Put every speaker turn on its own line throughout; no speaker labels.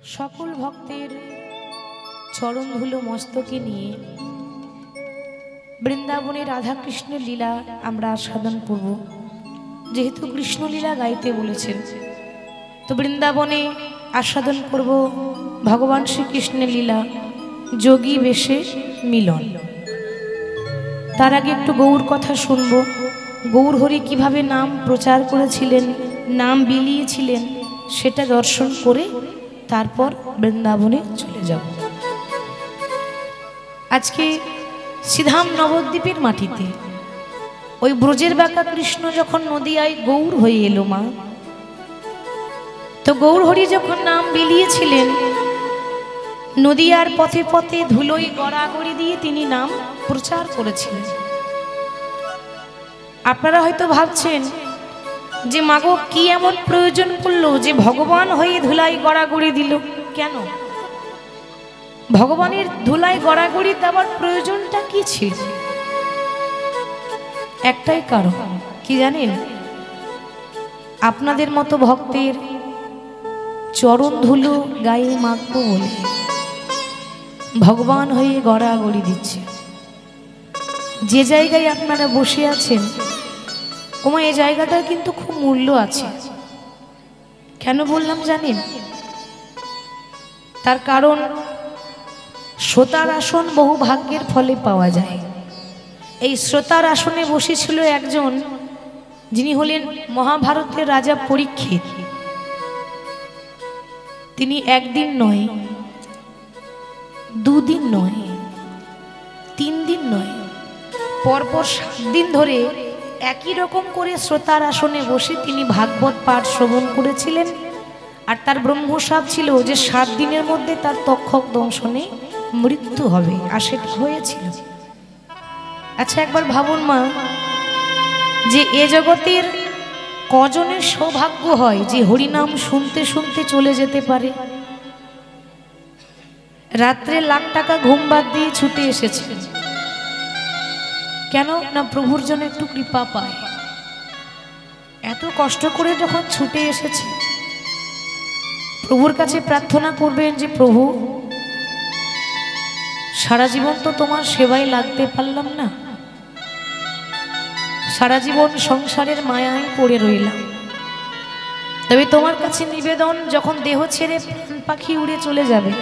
সকল ভক্তের চরণ ধুলো মস্তকে নিয়ে বৃন্দাবনে রাধা কৃষ্ণের লীলা আমরা আস্বাদন করব। যেহেতু কৃষ্ণ লীলা গাইতে বলেছেন, তো বৃন্দাবনে আস্বাদন করব ভগবান শ্রীকৃষ্ণের লীলা, যোগী বেশে মিলন। তার আগে একটু গৌর কথা শুনব। গৌর হরি কিভাবে নাম প্রচার করেছিলেন, নাম বিলিয়েছিলেন, সেটা দর্শন করে তারপর বৃন্দাবনে চলে যাব। আজকে শ্রীধাম নবদ্বীপের মাটিতে ওই ব্রজের বাঁকা কৃষ্ণ যখন নদিয়ায় গৌর হয়ে এলো মা, তো গৌর হরি যখন নাম বিলিয়েছিলেন, নদিয়ার পথে পথে ধুলোই গড়াগড়ি দিয়ে তিনি নাম প্রচার করেছিলেন। আপনারা হয়তো ভাবছেন যে মাগো কি এমন প্রয়োজন পড়লো যে ভগবান হয়ে ধুলাই গড়াগড়ি দিল? কেন ভগবানের ধুলাই গড়াগড়ি দেওয়ার প্রয়োজনটা কি ছিল? একটাই কারণ, কি জানেন? আপনাদের মতো ভক্তের চরণ ধুলো গায়ে মাখবো বলে ভগবান হয়ে গড়াগড়ি দিচ্ছে। যে জায়গায় আপনারা বসে আছেন, ওমা এই জায়গাটার কিন্তু খুব মূল্য আছে। কেন বললাম জানেন? তার কারণ শ্রোতার আসন বহু ভাগ্যের ফলে পাওয়া যায়। এই শ্রোতার আসনে বসেছিল একজন, যিনি হলেন মহাভারতের রাজা পরীক্ষিত। তিনি একদিন নয়, দুদিন নয়, 3 দিন নয়, পরপর 7 দিন ধরে একই রকম করে শ্রোতার আসনে বসে তিনি ভাগবত পাঠ শ্রবণ করেছিলেন। আর তার ব্রহ্মশাপ ছিল যে 7 দিনের মধ্যে তার তক্ষক দংশনে মৃত্যু হবে, আর সেটা হয়েছিল। আচ্ছা একবার ভাবুন মা, যে এ জগতের কজনের সৌভাগ্য হয় যে হরিনাম শুনতে শুনতে চলে যেতে পারে? রাত্রে লাখ টাকা ঘুম বাদ দিয়ে ছুটে এসেছে। কেন না? প্রভুর জন্য একটু কৃপা পায়। এত কষ্ট করে যখন ছুটে এসেছে, প্রভুর কাছে প্রার্থনা করবেন যে প্রভু, সারা জীবন তো তোমার সেবায় লাগতে পারলাম না, সারা জীবন সংসারের মায়ায় পড়ে রইলাম, তবে তোমার কাছে নিবেদন, যখন দেহ ছেড়ে প্রাণ পাখি উড়ে চলে যাবে,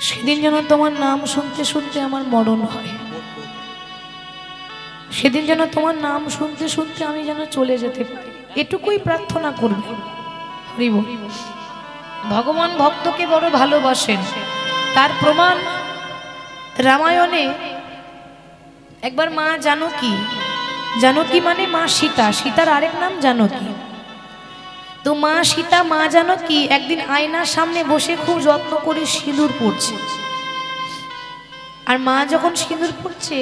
সেদিন যেন তোমার নাম শুনতে শুনতে আমার মরণ হয়, সেদিন যেন তোমার নাম শুনতে শুনতে আমি যেন চলে যেতে পারি। এটুকুই প্রার্থনা করবে। হরিব। ভগবান ভক্তকে বড় ভালোবাসেন, তার প্রমাণ রামায়ণে একবার মা জানকী, জানকী মানে মা সীতা, সীতার আরেক নাম জানকী। তো মা সীতা, মা জানকী একদিন আয়নার সামনে বসে খুব যত্ন করে সিঁদুর পড়ছে। আর মা যখন সিঁদুর পড়ছে,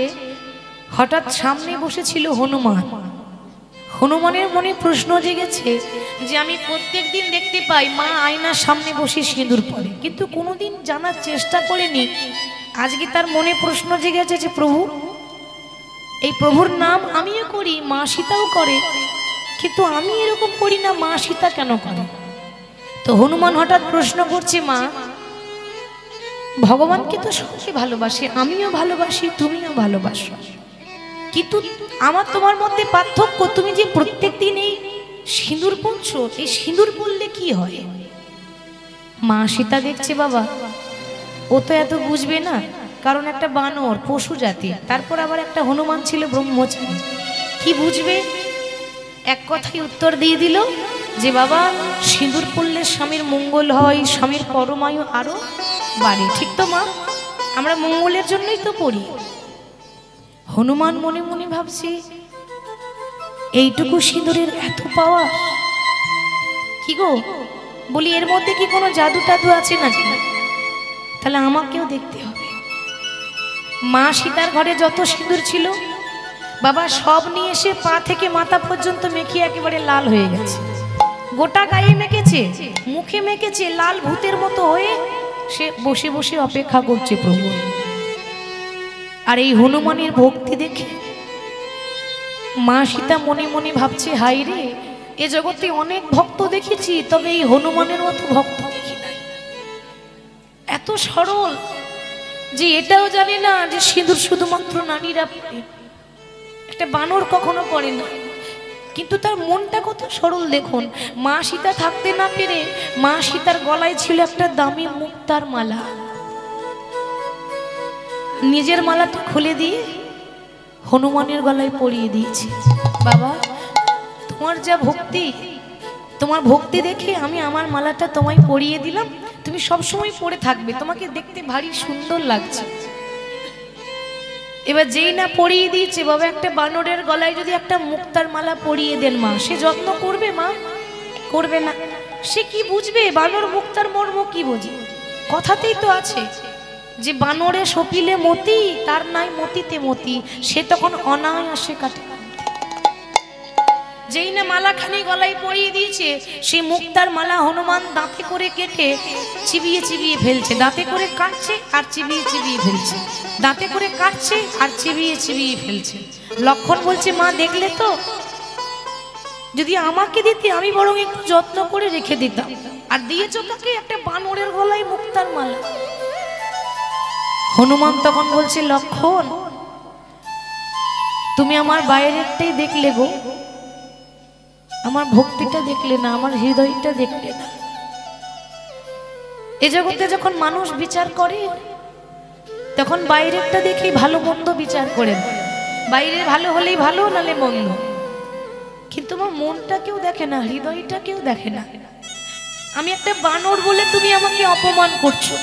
হঠাৎ সামনে বসেছিল হনুমান। হনুমানের মনে প্রশ্ন জেগেছে যে আমি প্রত্যেক দিন দেখতে পাই মা আয়নার সামনে বসে সিঁদুর পড়ে, কিন্তু কোনোদিন জানার চেষ্টা করেনি। আজকে তার মনে প্রশ্ন জেগেছে যে প্রভু, এই প্রভুর নাম আমিও করি, মা সীতাও করে, কিন্তু আমি এরকম করি না, মা সীতা কেন করে? তো হনুমান হঠাৎ প্রশ্ন করছে, মা, ভগবানকে তো সবাই ভালোবাসে, আমিও ভালোবাসি, তুমিও ভালোবাসো, কিন্তু আমার তোমার মধ্যে পার্থক্য, তুমি যে প্রত্যেক দিন এই সিঁদুর পড়ছো, এই সিঁদুর পড়লে কি হয়? মা সীতা দেখছে বাবা, ও তো এত বুঝবে না, কারণ একটা বানর, পশু জাতি, তারপর আবার একটা হনুমান ছিল ব্রহ্মচারী, কি বুঝবে? এক কথাই উত্তর দিয়ে দিল যে বাবা, সিঁদুর পড়লে স্বামীর মঙ্গল হয়, স্বামীর পরমায়ু আরো বাড়ে। ঠিক তো মা, আমরা মঙ্গলের জন্যই তো পড়ি। হনুমান মনে মনে ভাবছি, এইটুকু সিঁদুরের এত পাওয়া, কি গো বলি, এর মধ্যে কি কোনো জাদু টাদু আছে নাকি? তাহলে আমাকেও দেখতে হবে। মা সীতার ঘরে যত সিঁদুর ছিল বাবা, সব নিয়ে এসে পা থেকে মাথা পর্যন্ত মেখে একেবারে লাল হয়ে গেছে। গোটা গায়ে মেখেছে, মুখে মেখেছে, লাল ভূতের মতো হয়ে সে বসে বসে অপেক্ষা করছে প্রভু। আর এই হনুমানের ভক্তি দেখে মা সীতা মনে মনে ভাবছে, হাই রে, এ জগতে অনেক ভক্ত দেখেছি, তবে এই হনুমানের মতো ভক্ত দেখি নাই। এত সরল যে এটাও জানে না যে সিঁদুর শুধুমাত্র নারীরা পরে, একটা বানর কখনো পড়ে না, কিন্তু তার মনটা কত সরল দেখুন। মা সীতা থাকতে না পেরে মা সীতার গলায় ছিল একটা দামি মুক্তার মালা, নিজের মালাটা খুলে দিয়ে হনুমানের গলায় পরিয়ে দিয়েছে। বাবা, তোমার যা ভক্তি, তোমার ভক্তি দেখে আমি আমার মালাটা তোমায় পরিয়ে দিলাম, তুমি সবসময় পরে থাকবে, তোমাকে দেখতে ভারী সুন্দর লাগছে। এবার যেই না পরিয়ে দিয়েছে, বাবা একটা বানরের গলায় যদি একটা মুক্তার মালা পরিয়ে দেন মা, সে যত্ন করবে? মা করবে না। সে কি বুঝবে বানর মুক্তার মর্ম? কি বুঝবে? কথাতেই তো আছে যে বানরে সপিলে মতি, তার নাই মতিতে মতি, সে তখন অনায়াসে কাটে। যেই না মালাখানি গলায় পরিয়ে দিয়েছে, সেই মুক্তার মালা হনুমান দাঁতে করে কেটে চিবিয়ে চিবিয়ে ফেলছে, দাঁতে করে কাটছে আর চিবিয়ে চিবিয়ে ফেলছে, দাঁতে করে কাটছে আর চিবিয়ে চিবিয়ে ফেলছে। লক্ষণ বলছে, মা দেখলে তো, যদি আমাকে দিতে আমি বরং একটু যত্ন করে রেখে দিতাম, আর দিয়েছ তাকে একটা বানরের গলায় মুক্তার মালা। হনুমান তখন বলছে, লক্ষণ তুমি আমার বাইরেরটাই দেখলে গো, আমার ভক্তিটা দেখলে না, আমার হৃদয়টা দেখলে না। এ জগতে যখন মানুষ বিচার করে তখন বাইরেরটা দেখেই ভালো মন্দ বিচার করেন, বাইরে ভালো হলেই ভালো, নালে মন্দ, কিন্তু আমার মনটা কেউ দেখে না, হৃদয়টা কেউ দেখে না। আমি একটা বানর বলে তুমি আমাকে অপমান করছো,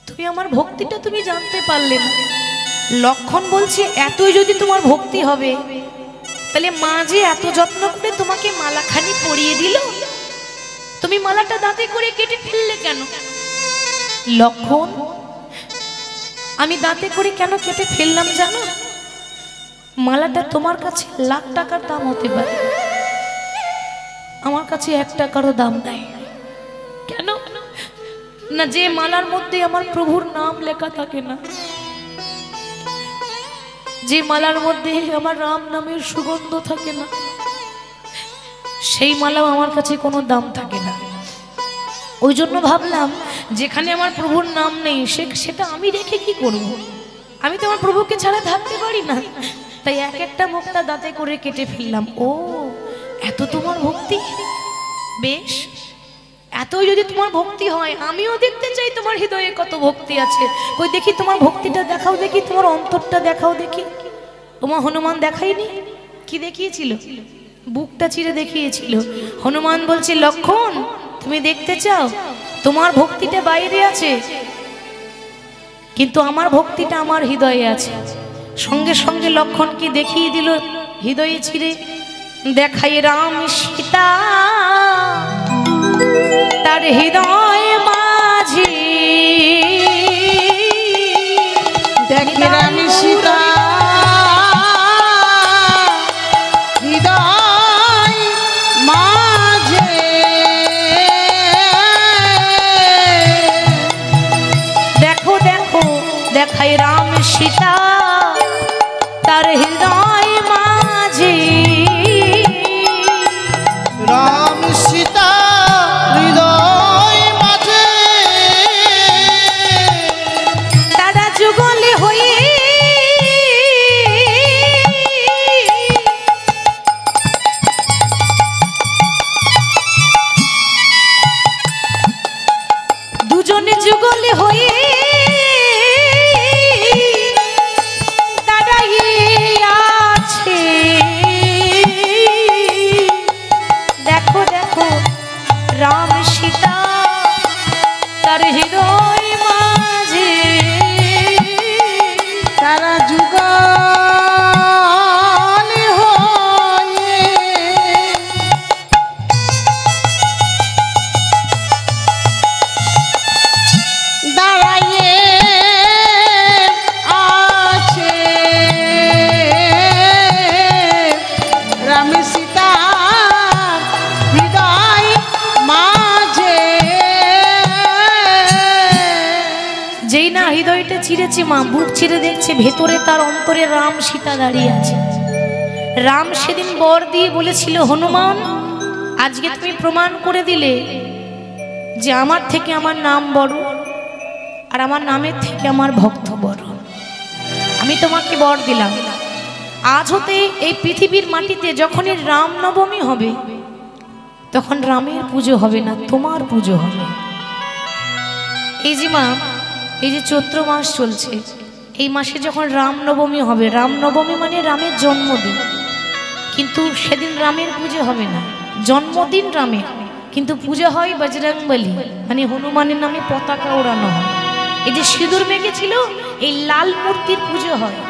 তুমি আমার ভক্তিটা তুমি জানতে পারলে না। লক্ষণ বলছে, এতই যদি তোমার ভক্তি হবে, তাহলে মা যে এত যত্ন করে তোমাকে মালাখানি পরিয়ে দিল, তুমি মালাটা দাঁতে করে কেটে ফেললে কেন? লক্ষণ, আমি দাঁতে করে কেন কেটে ফেললাম জানো? মালাটা তোমার কাছে লাখ টাকার দাম হতে পারে, আমার কাছে 1 টাকারও দাম নাই। কেন না? যে মালার মধ্যে আমার প্রভুর নাম লেখা থাকে না, যে মালার মধ্যে আমার রাম নামের সুগন্ধ থাকে না, সেই মালাও আমার কাছে কোনো দাম থাকে না। ওই জন্য ভাবলাম, যেখানে আমার প্রভুর নাম নেই সেটা আমি রেখে কি করব? আমি তো আমার প্রভুকে ছাড়া থাকতে পারি না, তাই একটা মুক্তা দাঁতে করে কেটে ফেললাম। ও, এত তোমার ভক্তি, বেশ, এতই যদি তোমার ভক্তি হয়, আমিও দেখতে চাই তোমার হৃদয়ে কত ভক্তি আছে। কই দেখি তোমার ভক্তিটা দেখাও, দেখি তোমার অন্তরটা দেখাও দেখি। তোমার হনুমান দেখায়নি? কি দেখিয়েছিল? বুকটা চিরে দেখিয়েছিল। হনুমান বলছে, লক্ষণ তুমি দেখতে চাও? তোমার ভক্তিটা বাইরে আছে, কিন্তু আমার ভক্তিটা আমার হৃদয়ে আছে। সঙ্গে সঙ্গে লক্ষণ কি দেখিয়ে দিল হৃদয়ে চিরে, দেখাই রাম সীতা তার হৃদয় মাঝে,
দেখি রাম সীতা হৃদয় মাঝে,
দেখো দেখো দেখাই রাম সীতা তার হৃদয় মাঝে,
রাম সীতা হৃদয় মাঝে,
তারা যুগলে হয়ে দুজনে যুগলে হয়ে আছে। দেখো দেখো রাম সীতা তার হৃদয় মাঝে,
তারা যুগলে হয়ে দাঁড়াইয়ে আছে। রাম সীতা হৃদয় মাঝে,
যেই না হৃদয়টা চিরেছে মা, বুক চিরে দেখছে ভেতরে তার অন্তরে রাম সীতা দাঁড়িয়ে আছে। রাম সেদিন বর দিয়ে বলেছিল, হনুমান আজকে তুমি প্রমাণ করে দিলে যে আমার থেকে আমার নাম বড়, আর আমার নামের থেকে আমার ভক্ত বড়। আমি তোমাকে বর দিলাম, আজ হতে এই পৃথিবীর মাটিতে যখনই রামনবমী হবে তখন রামের পুজো হবে না, তোমার পুজো হবে। এই যে মা, এই যে চৈত্র মাস চলছে, এই মাসে যখন রামনবমী হবে, রামনবমী মানে রামের জন্মদিন, কিন্তু সেদিন রামের পুজো হবে না, জন্মদিন রামের, কিন্তু পুজো হয় বজরংবলী মানে হনুমানের নামে পতাকা ওড়ানো হয়। এই যে সিঁদুর মেখেছিল এই লাল মূর্তির পুজো হয়।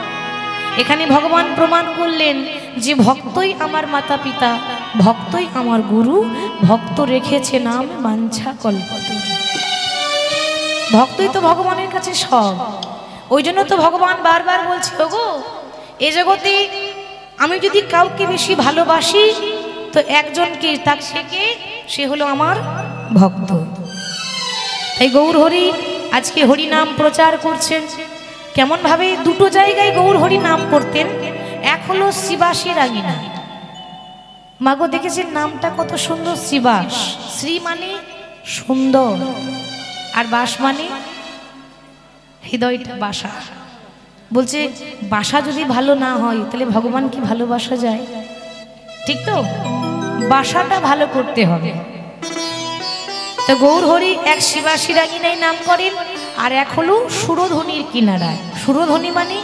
এখানে ভগবান প্রমাণ করলেন যে ভক্তই আমার মাতা পিতা, ভক্তই আমার গুরু, ভক্ত রেখেছে নাম বাঞ্ছা কল্পতরু। ভক্তই তো ভগবানের কাছে সব। ওই জন্য তো ভগবান বারবার বলছে, ওগো এ জগতে আমি যদি কাউকে বেশি ভালোবাসি তো একজনকে, তার সে হলো আমার ভক্ত। তাই গৌর হরি আজকে হরি নাম প্রচার করছেন। কেমন ভাবে দুটো জায়গায় গৌর হরি নাম করতেন। এক হলো শিবাসী রাগিনা, মাগো দেখেছেন নামটা কত সুন্দর, শিবাস। শ্রী মানে সুন্দর, আর বাস মানে হৃদয়টা বাসা। বলছে বাসা যদি ভালো না হয় তাহলে ভগবান কি ভালোবাসা যায়? ঠিক তো, বাসাটা ভালো করতে হবে। তো গৌর হরি এক শিবাসী রাগিনায় নাম করেন, আর এক হলো সুরধ্বনির কিনারায়। সুরধ্বনি মানে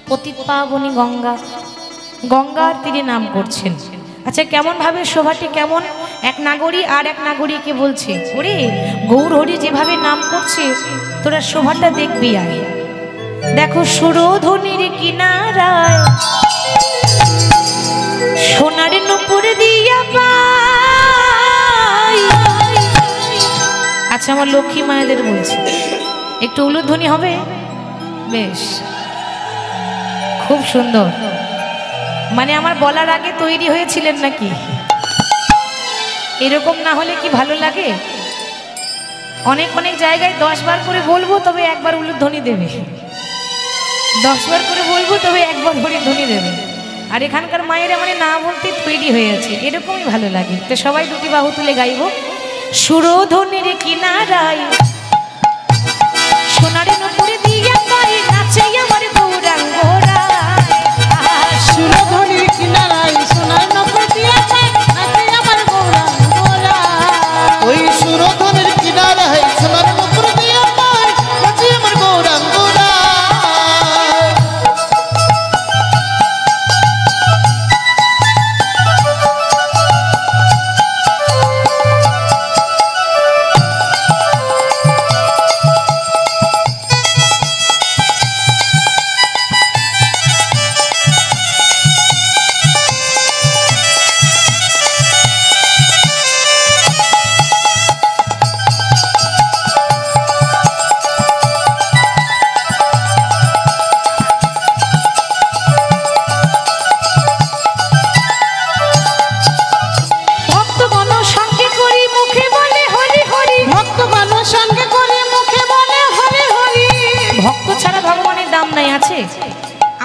পতিত পাবনী গঙ্গা, গঙ্গার তীরে নাম করছেন। আচ্ছা কেমন ভাবে শোভাটি কেমন, এক নাগরী আর এক নাগরীকে বলছে, ওরে গৌর হরি যেভাবে নাম করছে তোরা শোভাটা দেখবি আগে। দেখো সুরধ্বনির কিনারায় সোনার নূপুর দিয়া পাই। আচ্ছা আমার লক্ষ্মী মায়েদের বলছে, একটু উলুধ্বনি হবে? বেশ, খুব সুন্দর। মানে আমার বলার আগে তৈরি হয়েছিলেন নাকি? এরকম না হলে কি ভালো লাগে? অনেক অনেক জায়গায় 10 বার করে বলবো তবে একবার উলুধ্বনি দেবে, 10 বার করে বলবো তবে একবার হরিধ্বনি দেবে। আর এখানকার মায়েরা মানে না বলতে তৈরি হয়ে আছে, এরকমই ভালো লাগে। তো সবাই দুটি বাহু তুলে গাইব। সুরধ্বনির কিনারায় সোনার নূপুর দিয়া পাই, নাচে আমার গৌরাঙ্গ রায়।
সুরধ্বনির কিনারায় সোনার নূপুর দিয়া পাই, নাচে আমার গৌরাঙ্গ রায়।
ওই সুরধনের কিনারায় সোনার নূপুর দিয়া পাই, নাচে আমার গৌরাঙ্গ রায়।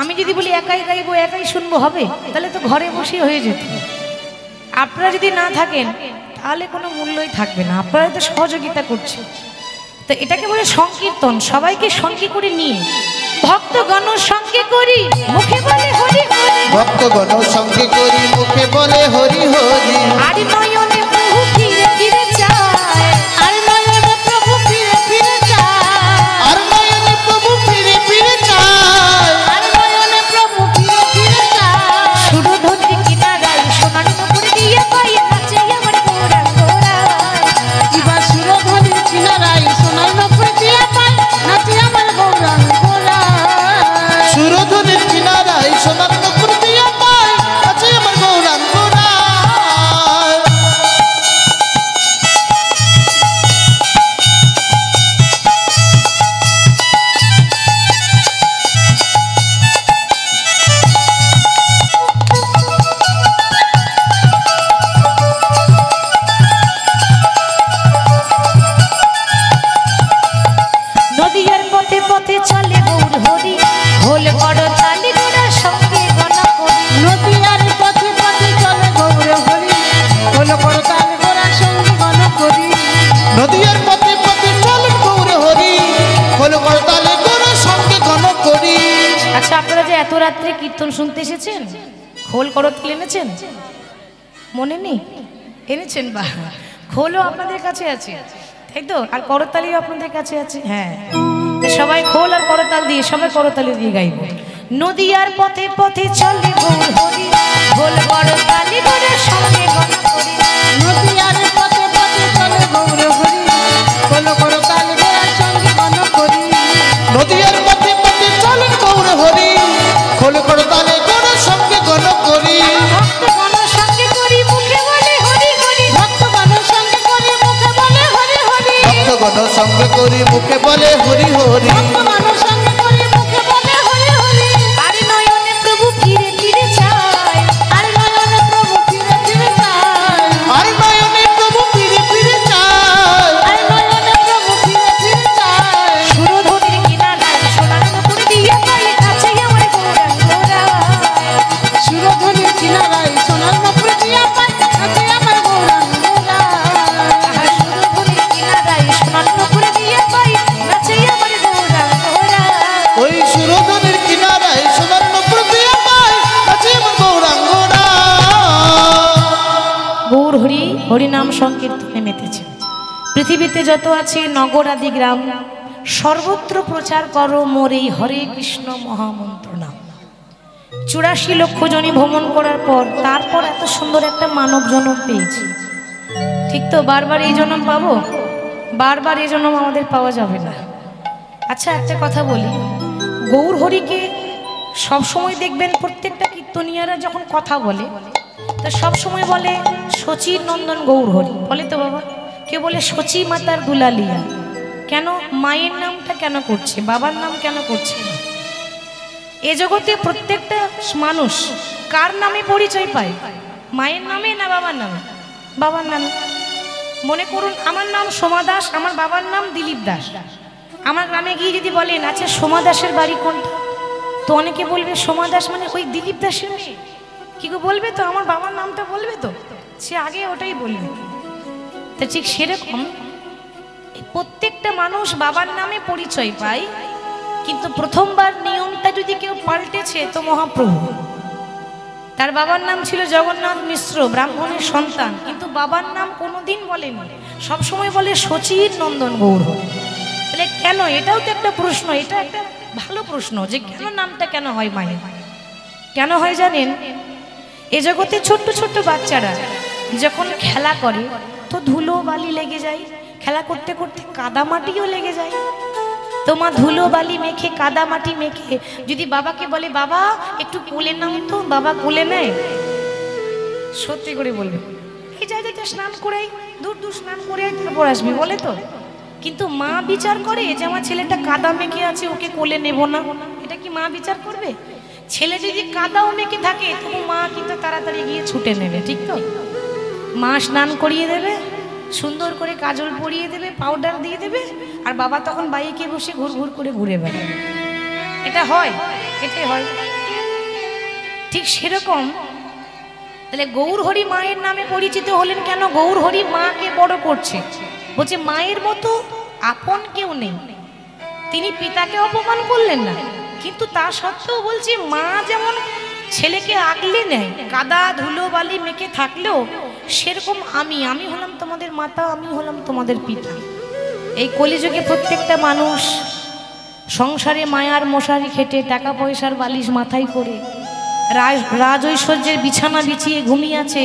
আমি যদি বলি একাই গাইবো একাই শুনবো হবে, তাহলে তো ঘরে বসে হয়ে যেত। আপনারা যদি না থাকেন তাহলে কোনো মূল্যই থাকবে না, আপনারা তো সহযোগিতা করছে। তো এটাকে বলে সংকীর্তন, সবাইকে সঙ্গে করে নিয়ে ভক্তগণ সঙ্গে করি মুখে বলে হরি হরি,
ভক্তগণ সঙ্গে করি মুখে বলে হরি হরি।
আর নয়নে প্রভু ফিরে ফিরে যায়,
আর নয়নে প্রভু ফিরে ফিরে যায়,
আর নয়নে প্রভু ফিরে ফিরে চায়,
আর নয়নে প্রভু ফিরে ফিরে যায়।
সুরধ্বনির কিনারায় সোনার নূপুর দিয়া পাই, নাচে আমার গৌরাঙ্গ রায়।
কিবা সুরধ্বনির কিনারায় সোনার নূপুর দিয়া পাই, নাচে আমার গৌরাঙ্গ রায়।
সুরধনের কিনারায় সোনার নূপুর দিয়া পাই, নাচে আমার গৌরাঙ্গ রায়।
রাত্রে কীর্তন শুনতে এসেছেন? খোল করতাল এনেছেন? মনে নেই? এনেছেন? বা খোলও আপনাদের কাছে আছে, তাই তো? আর করতালিও আপনাদের কাছে আছে। হ্যাঁ, সবাই খোল আর করতাল দিয়ে, সবাই করতালি দিয়ে গাইব। নদিয়ার পথে পথে চলে গৌর হরি, খোল করতালি করে সঙ্গে গণ করি।
নদিয়ার পথে পথে চলে গৌর হরি, খোল করতাল করে সঙ্গে গণ করি।
নদিয়ার পথে পথে চলেন গৌর হরি, খোল করতালে করে সঙ্গে গণ করি।
ভক্তগণ সঙ্গে করি মুখে বলে হরি হরি,
ভক্তগণ সঙ্গে করি মুখে বলে হরি হরি।
ভক্তগণ সঙ্গে করি মুখে বলে হরি হরি।
ভক্তগণ সঙ্গে করি মুখে বলে হরি হরি।
আর নয়নে প্রভু ফিরে ফিরে চায়,
আর নয়নে প্রভু ফিরে ফিরে চায়,
আর নয়নে প্রভু ফিরে ফিরে চায়।
আর নয়নে প্রভু ফিরে ফিরে চায়।
সুরধুনির কিনারায় সোনার নুপুর দিয়ে পাই, কাছে আমার গৌরাঙ্গরা।
সুরধুনির কিনারায় সোনার নপুর দিয়া পাই, কাছে আমার গৌরাঙ্গরা।
আহা, সুরধুনির কিনারায় সোনার নুপুর দিয়ে পাই, কাছে আমার গৌরাঙ্গরা।
ওই সুরধনের কিনারায় সোনার নপুর দিয়া পায়, কাছে আমার গৌরাঙ্গরা।
গৌর হরি হরিনাম সংকীর্তনে মেতেছে। পৃথিবীতে যত আছে নগর আদি গ্রাম, সর্বত্র প্রচার করো মোর এই হরে কৃষ্ণ মহামন্ত্র নাম। 84 লক্ষ জনই ভ্রমণ করার পর তারপর এত সুন্দর একটা মানব জন্ম পেয়েছি, ঠিক তো? বারবার এই জন্ম পাবো? বারবার এই জন্ম আমাদের পাওয়া যাবে না। আচ্ছা, একটা কথা বলি, গৌর হরিকে সবসময় দেখবেন প্রত্যেকটা কীর্তনিয়ারা যখন কথা বলে তো সবসময় বলে শচীর নন্দন গৌর হরি, বলে তো বাবা? কেউ বলে শচী মাতার দুলালিয়া। কেন? মায়ের নামটা কেন করছে, বাবার নাম কেন করছে না? এ জগতে প্রত্যেকটা মানুষ কার নামে পরিচয় পায়? মায়ের নামে না বাবার নামে? বাবার নামে। মনে করুন আমার নাম সোমা দাস, আমার বাবার নাম দিলীপ দাস। আমার গ্রামে গিয়ে যদি বলেন আচ্ছা সোমা দাসের বাড়ি কোনটা, তো অনেকে বলবে সোমা দাস মানে ওই দিলীপ দাসের মেয়ে। কি গো বলবে তো? আমার বাবার নামটা বলবে তো? সে আগে ওটাই বলবে। তা ঠিক সেরকম প্রত্যেকটা মানুষ বাবার নামে পরিচয় পায়, কিন্তু প্রথমবার নিয়মটা যদি কেউ পাল্টেছে তো মহাপ্রভু। তার বাবার নাম ছিল জগন্নাথ মিশ্র, ব্রাহ্মণের সন্তান, কিন্তু বাবার নাম কোনোদিন বলেনি, সবসময় বলে শচীর নন্দন গৌর হরি। বলে কেন? এটাও তো একটা প্রশ্ন, এটা একটা ভালো প্রশ্ন যে কেন নামটা কেন হয় মায়ের? কেন হয় জানেন? এ জগতে ছোট্ট ছোট্ট বাচ্চারা যখন খেলা করে তো ধুলো বালি লেগে যায়, খেলা করতে করতে কাদা মাটিও লেগে যায়। তোমার ধুলো বালি মেখে কাদা মাটি মেখে যদি বাবাকে বলে বাবা একটু কোলে নাও, তো বাবা কোলে নেয়? সত্যি করে বলবে এই যাই যাই স্নান করে দূর দূর স্নান করে তারপর আসবি, বলে তো? কিন্তু মা বিচার করে যে আমার ছেলেটা কাদা মেখে আছে, ওকে কোলে নেব না। এটা কি মা বিচার করবে? ছেলে যদি কাদাও মেখে থাকে তবু মা কিন্তু তাড়াতাড়ি গিয়ে ছুটে নেবে, ঠিক তো? মা স্নান করিয়ে দেবে, সুন্দর করে কাজল পরিয়ে দেবে, পাউডার দিয়ে দেবে, আর বাবা তখন বাইকে বসে ঘুর ঘুর করে ঘুরে বেড়াবে। এটা হয়, এটাই হয়। ঠিক সেরকম তাহলে গৌর হরি মায়ের নামে পরিচিত হলেন কেন? গৌর হরি মাকে বড় করছে, বলছে মায়ের মতো আপন কেউ নেই। তিনি পিতাকে অপমান করলেন না, কিন্তু তা সত্ত্বেও বলছে মা যেমন ছেলেকে আগলে নেয়, কাদা ধুলো বালি মেখে থাকলেও সেরকম আমি হলাম তোমাদের মাতা, আমি হলাম তোমাদের পিতা। এই কলিযুগে প্রত্যেকটা মানুষ সংসারে মায়ার মশারি খেটে টাকা পয়সার বালিশ মাথায় করে রাজ ঐশ্বর্যের বিছানা বিছিয়ে ঘুমিয়ে আছে।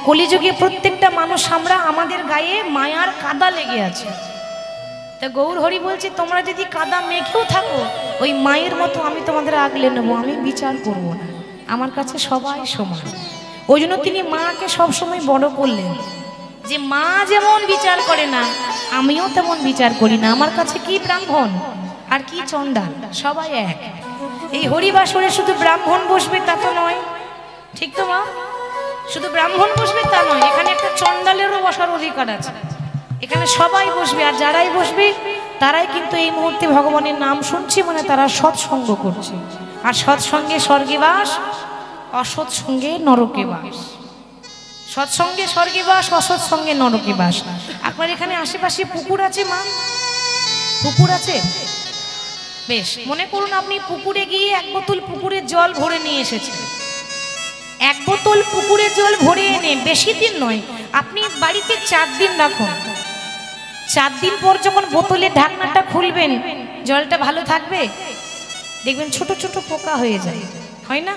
কলিযুগে প্রত্যেকটা মানুষ আমরা আমাদের গায়ে মায়ার কাদা লেগে আছে। তা গৌর হরি বলছে তোমরা যদি কাদা মেখেও থাকো ওই মায়ের মতো আমি তোমাদের আগলে নেবো, আমি বিচার করব না, আমার কাছে সবাই সমান। ওই জন্য তিনি মাকে সবসময় বড় করলেন, যে মা যেমন বিচার করে না আমিও তেমন বিচার করি না। আমার কাছে কি ব্রাহ্মণ আর কি চণ্ডাল, সবাই এক। এই হরিবাসরে শুধু ব্রাহ্মণ বসবে তা তো নয়, ঠিক তো মা? শুধু ব্রাহ্মণ বসবে তা নয়, এখানে একটা চণ্ডালেরও বসার অধিকার আছে। এখানে সবাই বসবে, আর যারাই বসবে তারাই কিন্তু এই মুহূর্তে ভগবানের নাম শুনছে, মানে তারা সৎসঙ্গ করছে। আর সৎসঙ্গে স্বর্গে বাস, অসৎসঙ্গে নরকে বাস। সৎসঙ্গে স্বর্গে বাস, অসৎসঙ্গে নরকে বাস। আপনার এখানে আশেপাশে পুকুর আছে মা? পুকুর আছে? বেশ, মনে করুন আপনি পুকুরে গিয়ে এক বোতল পুকুরের জল ভরে নিয়ে এসেছেন। এক বোতল পুকুরের জল ভরে এনে বেশি দিন নয়, আপনি বাড়িতে 4 দিন রাখুন। 4 দিন পর যখন বোতলের ঢাকনাটা খুলবেন, জলটা ভালো থাকবে? দেখবেন ছোট ছোট পোকা হয়ে যায়, হয় না?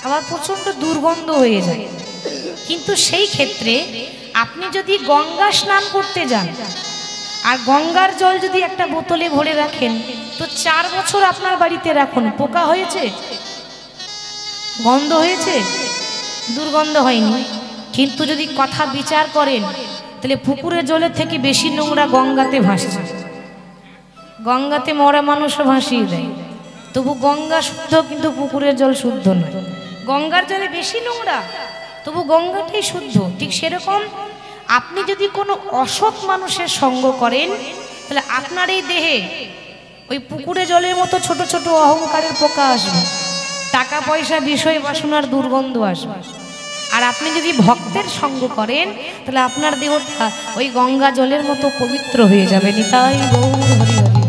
আবার প্রচণ্ড দুর্গন্ধ হয়ে যায়। কিন্তু সেই ক্ষেত্রে আপনি যদি গঙ্গা স্নান করতে যান আর গঙ্গার জল যদি একটা বোতলে ভরে রাখেন, তো 4 বছর আপনার বাড়িতে রাখুন, পোকা হয়েছে? গন্ধ হয়েছে? দুর্গন্ধ হয়নি। কিন্তু যদি কথা বিচার করেন, তাহলে পুকুরের জলের থেকে বেশি নোংরা গঙ্গাতে ভাসছে। গঙ্গাতে মরা মানুষও ভাসিয়ে দেয়, তবু গঙ্গা শুদ্ধ, কিন্তু পুকুরের জল শুদ্ধ নয়। গঙ্গার জলে বেশি নোংরা, তবু গঙ্গাটাই শুদ্ধ। ঠিক সেরকম আপনি যদি কোনো অসৎ মানুষের সঙ্গ করেন, তাহলে আপনার এই দেহে ওই পুকুরে জলের মতো ছোট ছোট অহংকারের পোকা আসবে, টাকা পয়সা বিষয় বাসনার দুর্গন্ধ আসবে। আর আপনি যদি ভক্তের সঙ্গ করেন, তাহলে আপনার দেহটা ওই গঙ্গা জলের মতো পবিত্র হয়ে যাবে। নিতাই গৌর হরি হরি।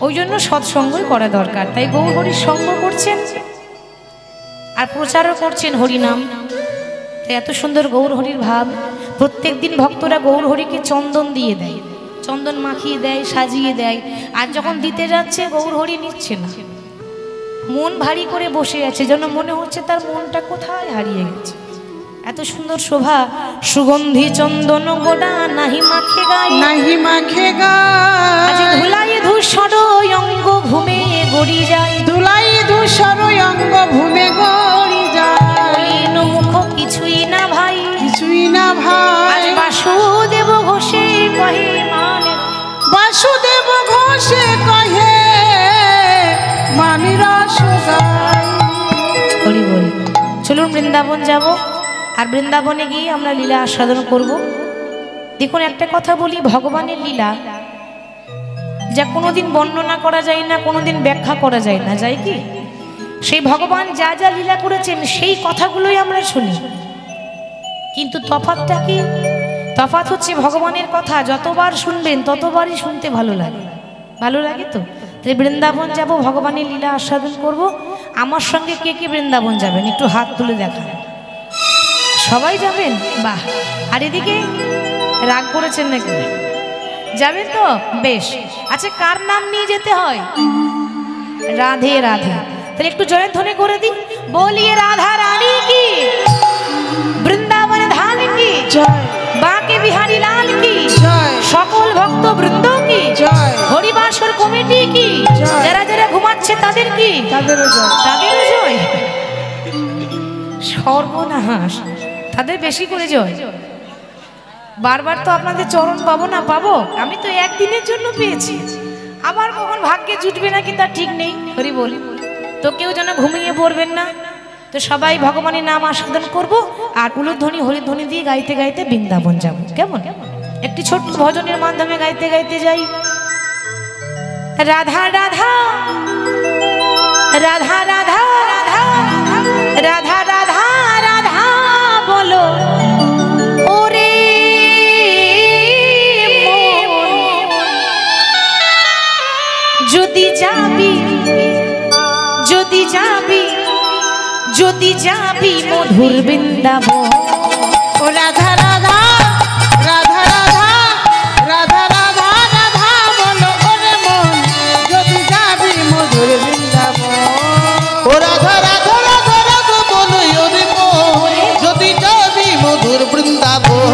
ওই জন্য সৎসঙ্গই করা দরকার। তাই গৌর হরির সঙ্গ করছেন আর প্রচারও করছেন হরিনাম। এত সুন্দর গৌর হরির ভাব। প্রত্যেক দিন ভক্তরা গৌর হরিকে চন্দন দিয়ে দেয়, চন্দন মাখিয়ে দেয়, সাজিয়ে দেয়। আর যখন দিতে যাচ্ছে, গৌর হরি নিচ্ছে না, মন ভারী করে বসে আছে, যেন মনে হচ্ছে তার মনটা কোথায় হারিয়ে গেছে। এত সুন্দর শোভা। সুগন্ধি চন্দন গোডা নাহি মাখে গায়,
নাহি মাখে গায়,
আজ ধুলাই ধূসর অঙ্গ ভূমে গড়ি যায়,
ধুলাই ধূসর অঙ্গ ভূমে গড়ি যায়,
মুখ কিছুই না ভাই,
কিছুই না ভাই।
আজ বাসুদেব ঘোষে কহে মানে,
বাসুদেব ঘোষে কহে মানি রস গায়।
হরি বল। চলুন বৃন্দাবন যাব, আর বৃন্দাবনে গিয়ে আমরা লীলা আস্বাদন করব। দেখুন, একটা কথা বলি, ভগবানের লীলা যা কোনোদিন বর্ণনা করা যায় না, কোনোদিন ব্যাখ্যা করা যায় না, যায় কি? সেই ভগবান যা যা লীলা করেছেন সেই কথাগুলোই আমরা শুনি। কিন্তু তফাৎটা কি? তফাৎ হচ্ছে ভগবানের কথা যতবার শুনবেন ততবারই শুনতে ভালো লাগে। ভালো লাগে তো? তাহলে বৃন্দাবন যাব, ভগবানের লীলা আস্বাদন করব। আমার সঙ্গে কে কে বৃন্দাবন যাবেন একটু হাত তুলে দেখান। সবাই যাবেন? বাহ। আর এদিকে রাগ করেছেন নাকি? যাবেন তো? বেশ। আচ্ছা, কার নাম নিয়ে যেতে হয়? রাধে রাধে। তাহলে একটু জয়ধ্বনি করে দিই, বলিয়ে রাধা রানী কি, বৃন্দাবন ধাম কি, বাঁকে বিহারী লাল কি, সকল ভক্ত বৃন্দ কি, হরিবাসর কমিটি কি, যারা যারা ঘুমাচ্ছে তাদের কি, তাদেরও জয়। সর্বনাশ, তাদের বেশি করে জয়। বারবার তো আপনাদের চরণ পাবো না, পাবো? আমি তো একদিনের জন্য পেয়েছি, আবার কখন ভাগ্যে জুটবে নাকি তার ঠিক নেই। হরি বল। তো কেউ যেন ঘুমিয়ে পড়বেন না। তো সবাই ভগবানের নাম আস্বাদন করব, আর উলুধ্বনি হরিধ্বনি দিয়ে গাইতে গাইতে বৃন্দাবন যাব। কেমন? একটি ছোট্ট ভজনের মাধ্যমে গাইতে গাইতে যাই। রাধা রাধা রাধা রাধা রাধা রাধা রাধা রাধা বলো ওরে যদি যাবি, যদি যাবি, যদি যাবি মধুর বৃন্দাবন।
ও রাধা রাধা রাধা রাধা রাধা রাধা রাধা বলো ওরে মন, যদি যাবি মধুর বৃন্দাবন।
ও রাধা রাধা রাধা রাধা বলো ওরে মন, যদি যাবি মধুর বৃন্দাবন।